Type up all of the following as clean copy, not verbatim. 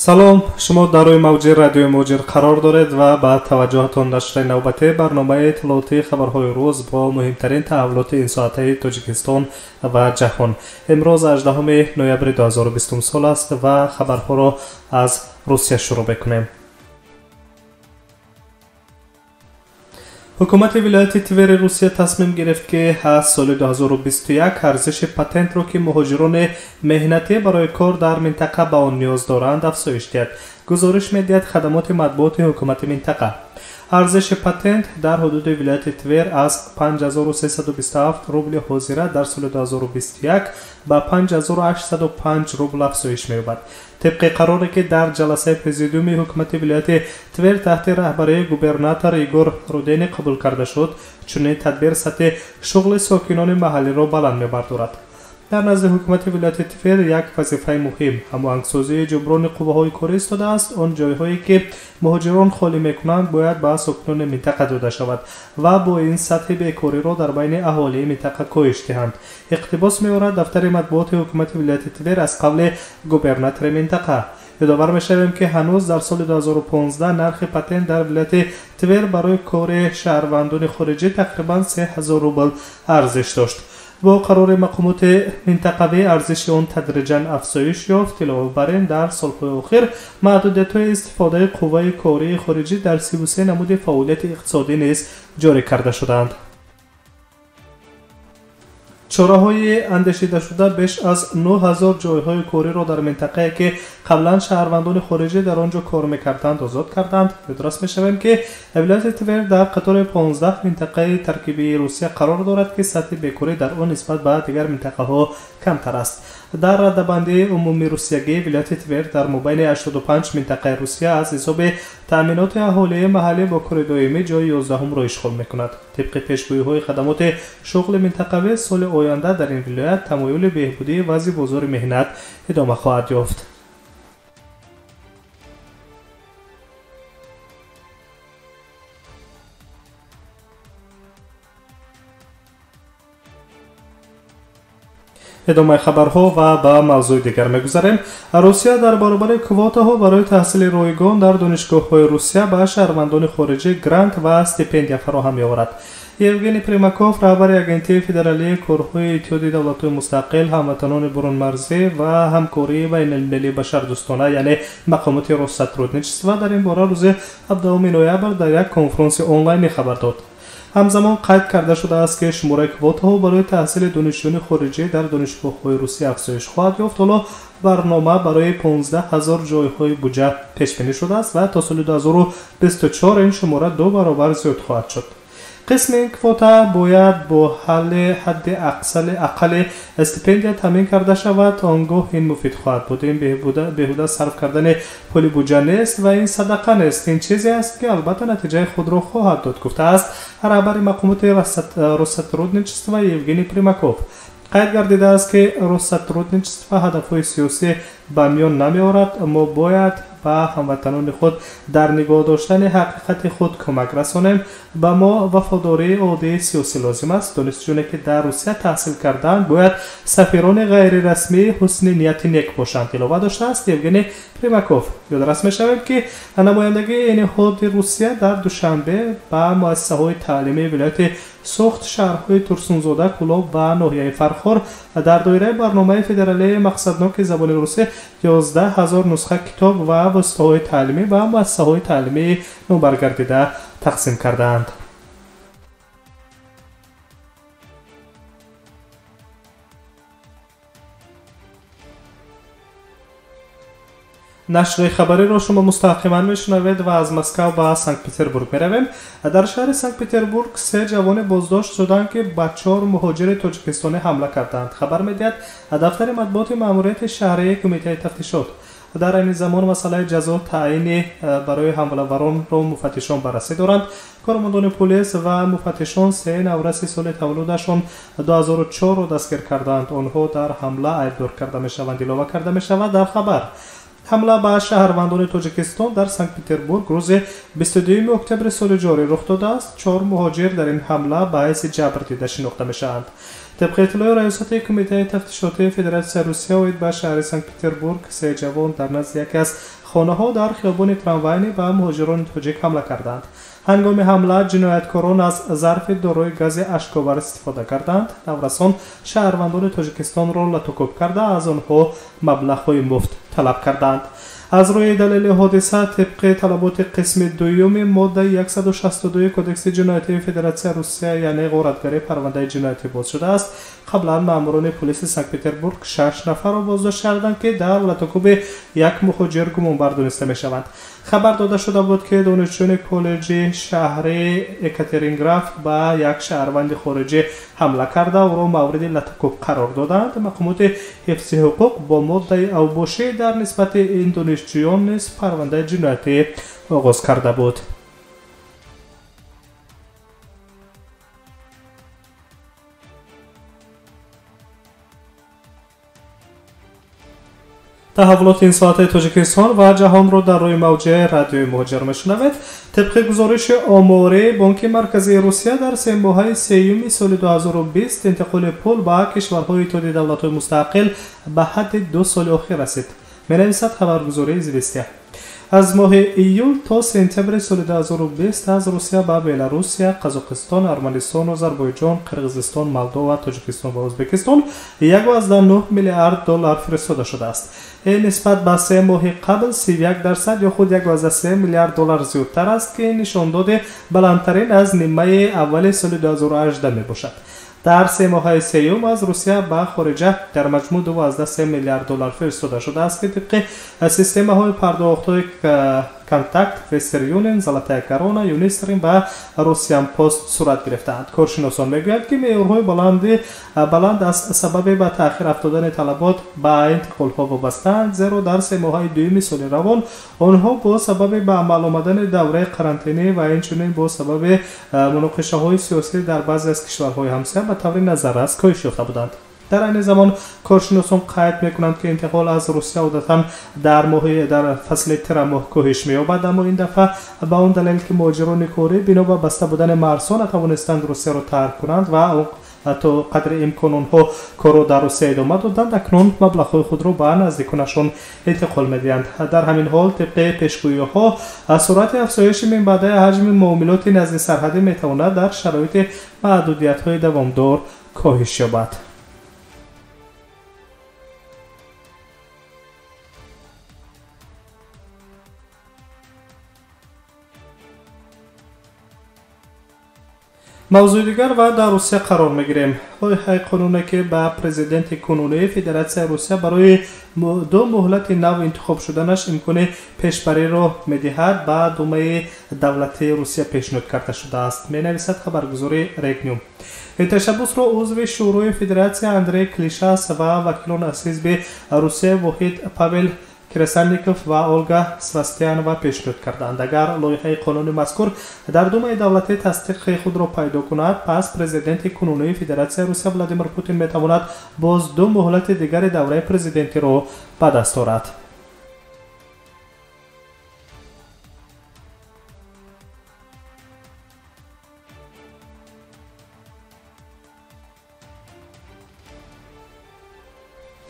салом, шумо дар рӯи мавҷи радиои муҳоҷир қарор доред ва ба таваҷҷуҳатон нашри навбатӣ барномаи иттилоотии хабарҳои рӯз бо муҳимтарин таҳаввулоти инсоатаи Тоҷикистон ва ҷаҳон. имрӯз 18 ноябри 2020 сол аст ва хабарҳоро аз Русия шурӯъ мекунем. ҳукумати вилояти Твери Русия тасмим гирифт ки аз соли 2021 арзиши патентро ки муҳоҷирони меҳнатӣ барои кор дар минтақа ба он ниёз доранд афзоиш диҳад. гузориш медиҳад хадамоти матбуоти ҳукумати минтақа. арзиши патент дар ҳудуди вилояти Твер аз 5327 рубли ҳозира дар соли 2021 ба 5805 рубл афзоиш меёбад. طبق قراری که در جلسه پرزیدیوم حکومت ولایت تور تحت رهبری گوبرناتور ایگور رودینی قبول کرده شد، چنین تدبیر سطح شغل ساکنان محلی را بلند می‌بردارد. در نزد حکومت ولایت تور یک وظیفه مهم هماهنگسازی جبران قوه‌های کاری استاده است. آن جایهایی که مهاجران خالی می‌کنند باید به ساکنان منطقه داده شود و با این سطح بیکاری را در بین اهالی منطقه کاهش دهند. اقتباس می‌آورد دفتر مطبوعات حکومت ولایت تور از قول گوبرناتور منطقه. یادآور می‌شویم که هنوز در سال 2015 نرخ پتنت در ولایت تور برای کار شهروندان خارجی تقریباً 3000 روبل ارزش داشت. با قرار مقامات منطقوی ارزش آن تدریجاً افزایش یافت. علاوه بر این در سالهای اخیر محدودیت‌های استفاده قوه کاری خارجی در 33 نمود فعالیت اقتصادی نیز جاری کرده شدند. چاره‌های اندیشیده شده بیش از 9000 جایهای کاری را در منطقه‌ای که قبلا شهروندان خارجی در آنجا کار می‌کردند آزاد کردند. درست می‌شویم که ولایت تور در قطار 15 منطقه ترکیبی روسیه قرار دارد که سطح بیکاری در آن نسبت به دیگر منطقه‌ها کمتر است. در رده‌بندی عمومی روسیگی ولایت تور در مابین 85 منطقه روسیه از حساب تأمینات اهالی محلی با کار دائمی جای 11 را اشغال می‌کند. طبق پیشگویی‌های خدمات شغل منطقوی سال آینده در این ولایت تمایل بهبودی وضع بازار مهنت ادامه خواهد یافت. ادامه خبرها و به موضوع دیگر می‌گذاریم. روسیه در برابر کوتاها برای تحصیل رایگان در دانشگاه‌های روسیه به شهروندان خارجی گرانت و استیپندیا فراهم می‌آورد. یوگنی پریماکوف رهبر اگنتی فدرالی کارهای اتحاد دولت‌های مستقل هموطنان برون مرزی و همکاری بین‌المللی بشردوستانه یعنی مقامات روس‌سوترودنیچستوا در این باره روز 17 نوامبر در یک کنفرانس آنلاین خبر داد. همزمان قید کرده شده است که شماره کوتاها برای تحصیل دانشجویان خارجی در دانشگاه‌های روسیه افزایش خواهد یافت. حالا برنامه برای 15000 جایهای بودجه پیش بینی شده است و تا سال 2024 این شماره 2 برابر زیاد خواهد شد. قسم این کوتا باید با حد اقل استیپندیا تامین کرده شود. آنگاه این مفید خواهد بود. این بیهوده صرف کردن پول بودجه نیست و این صدقه نیست. این چیزی است که البته نتیجه خود را خواهد داد، گفته است رهبر مقامات روس‌سوترودنیچستوا یوگنی پریماکوف. قید گردیده است که روس‌سوترودنیچستوا هدف‌های سیاسی به میان نمی‌آورد، اما باید به هموطنان خود در نگاه داشتن حقیقت خود کمک رسانیم. به ما وفاداری عادی سیاسی لازم است. دانشجویانی که در روسیه تحصیل کردند باید سفیران غیر رسمی حسن نیت نیک باشند. علاوه داشته است یوگنی پریماکوف. یادآور می‌شویم که نمایندگی نهاد روسیه در دوشنبه به مؤسسه‌های تعلیمی ولایت سوخت شهرهای ترسونزاده، کلاب و ناحیه فرخار در دایره برنامه فدرالی مقصدناک زبان روسی 11000 نسخه کتاب و وسایل تعلیمی و مؤسسه‌های تعلیمی نوبرگردیده تقسیم کردند. نشر خبری را شما مستقیما میشنوید و از مسکو به سنت پتربورگ میرویم. در شهر سنت پتربورگ 3 جوان بازداشت شدند که به 4 مهاجر تاجیکستانی حمله کردند. خبر میدهد دفتر مطبوعات ماموریت شهری کمیته تفتیشات. در این زمان مسئله جزا تعیین برای حمله‌وران را مفتشان بررسی دارند. کارمندان پلیس و مفتشان 3 نوروز سال تولدشان 2004 را دستگیر کردند. آنها در حمله ایبدار کرده میشوند. علاوه کرده میشود در خبر حمله به شهروندان تاجیکستان در سنت پتربورگ روز 22 اکتبر سال جاری رخ داده است. 4 مهاجر در این حمله به حیث جبر دیده شناخته میشوند. طبق اطلاع ریاست کمیته تفتیشاتی فدراسیون روسیه اوید به شهر سنت پتربورگ 3 جوان در نزد یکی از خانه‌ها در خیابان تراموایی به مهاجران تاجیک حمله کردند. هنگام حمله جنایتکاران از ظرف دارای گاز اشک‌آور استفاده کردند. نورسان شهروندان تاجیکستان را لطوکوب کرده از آنها مبلغ‌های مفت طلب کردند. از روی دلیل حادثه طبق طلبات قسم دوم ماده 162 کدکس جنایتی فدراسیون روسیه یعنی غارتگری پرونده جنایتی باز شده است. قبلا ماموران پلیس سنت پتربورگ 6 نفر را بازداشت کردند که در لطوکوب یک مهاجر گمانبر دانسته می‌شوند. خبر داده شده بود که دانشجویان کالج شهری اکاترینگراف به یک شهروند خارجی حمله کرده و را مورد لطوکوب قرار دادند. مقامات حفظ حقوق با ماده اوباشی در نسبت این دانشجویان نیز پرونده جنایتی آغاز کرده بود. تحولات این ساعت تاجیکستان و جهان را در روی موج رادیوی مهاجر میشنوید. طبق گزارش آماری بانک مرکزی روسیه در 3 ماه سوم سال 2020 انتقال پول به کشورهای اتحادیه دولت‌های مستقل به حد 2 سال اخیر رسید. می‌نویسد خبرگزاری ایزوستیا. از ماه ایول تا سپتامبر سال 2020 از روسیه به بلاروسیا، قزاقستان، ارمنستان، آذربایجان، قرقیزستان، مولداوا، تاجیکستان و ازبکستان 1.9 میلیارد دلار فرستاده شده است. این نسبت به 3 ماه قبل 31% یا خود 1.3 میلیارد دلار زیادتر است که نشان داده بلندترین از نیمه اول سال 2018 می باشد. در 3 ماه سوم از روسیه به خارج در مجموع 12 میلیارد دلار فرستاده شده است که طبق سیستم های پرداخت های کانتاکت، وسترن یونین، زلاتای کرونا، یونیسترین و روسیان پست صورت گرفتند. کارشناسان میگویند که معیارهای بلند از سبب به تأخیر افتادن طلبات به انتقال ها وابسته‌اند، زیرا در 3 ماه دوم سال روان آنها با سبب به عمل آمدن دوره قرنطینه و همچنین با سبب مناقشه های سیاسی در بعضی از کشورهای همسایه به طور نظررس کاهش یافته بودند. در این زمان کارشناسان قید میکنند که انتقال از روسیه عادتا در فصل تیر ماه کاهش می‌یابد، اما این دفعه به آن دلیل که مهاجران کاری بنا به بسته بودن مرزها نتوانستند روسیه را ترک کنند و تا قدر امکان آنها کار را در روسیه ادامه دادند، اکنون مبلغ‌های خود را به نزدیکانشان انتقال می‌دهند. در همین حال طبق پیشگویی‌ها سرعت افزایش منبع حجم معاملات نزد سرحدی می‌تواند در شرایط محدودیت‌های دوامدار کاهش یابد. موضوع دیگر و در روسیه قرار میگیریم. لایحه قانونی که به پرزیدنت کنونی فدراسیون روسیه برای 2 مهلت نو انتخاب شدنش امکان پیشبری را میدهد به دومه دولتی روسیه پیشنهاد کرده شده است. مینویسد خبرگزاری ریگنیوم. این تشبس را عضو شورای فدراسیون اندری کلیشاس و وکیلان از حزب روسیه واحد پاول کرسانیکوف و اولگا سواستیانووا پیشنهاد کردند. اگر لایحه قانونی مذکور در دومه دولتی تصدیق خود را پیدا کند، پس پرزیدنت کنونی فدراسیون روسیه ولادیمیر پوتین میتواند باز 2 مهلت دیگر دوره پرزیدنتی را به دست آورد.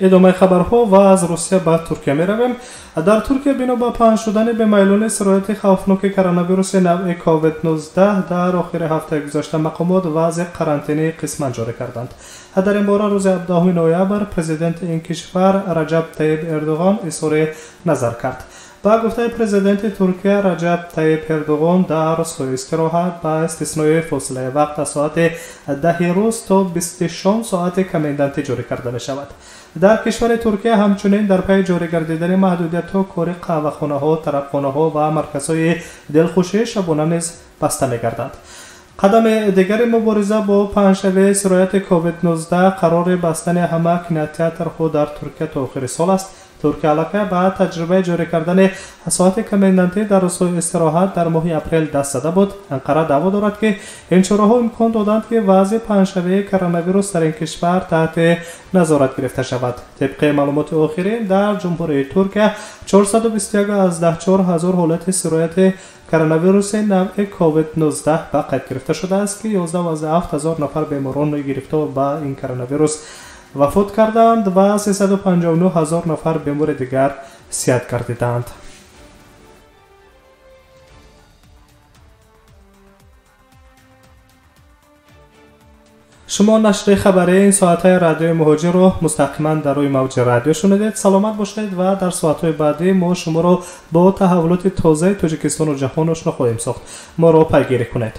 ادامه خبرها و از روسیه به ترکیه می رویم. در ترکیه بنا به پنهان شدن به میلان سرایت خوفناک کرونا ویروس نوع کووید 19 در آخر هفته گذشته مقامات وضع قرنطینه قسما جاری کردند. در این باره روز 17 نوامبر پرزیدنت این کشور رجب طیب اردوغان اظهار نظر کرد. با گفته پرزیدنت ترکیه رجب طیب اردوغان در روزهای استراحت با استثنای فاصله وقت از ساعت 10 روز تا 26 ساعت کمایندنتی جاری کرده می شود. در کشور ترکیه همچنین در پی جاری گردیدن محدودیت‌ها کار قهوه‌خانه‌ها، طربخانه‌ها و مرکزهای دلخوشی شبانه نیز بسته می‌گردند. قدم دیگر مبارزه با پنهانشوی سرایت کووید 19 قرار بستن همه کینوتئاترها در ترکیه تا آخر سال است. ترکیه علاقه به تجربه جاری کردن ساعت کمایندنتی در روزهای استراحت در ماه اپریل دست زده بود. انقره دعوا دارد که این چاره‌ها امکان دادند که وضع پنهانشوی کرونا ویروس در این کشور تحت نظارت گرفته شود. طبق معلومات آخرین در جمهوری ترکیه 421 از 14000 حالت سرایت کرونا ویروس نوع کووید 19 به قید گرفته شده است که 11700 نفر بیماران گرفتار با این کرونا ویروس وفات کردند و 359000 نفر بیمار دیگر صحت گردیدند. شما نشر خبری این ساعت‌های رادیو مهاجر رو مستقیما در روی موج رادیو شنیدید. سلامت باشید و در ساعت‌های بعدی ما شما رو با تحولات تازه تاجیکستان و جهان آشنا خواهیم ساخت. ما رو پیگیری کنید.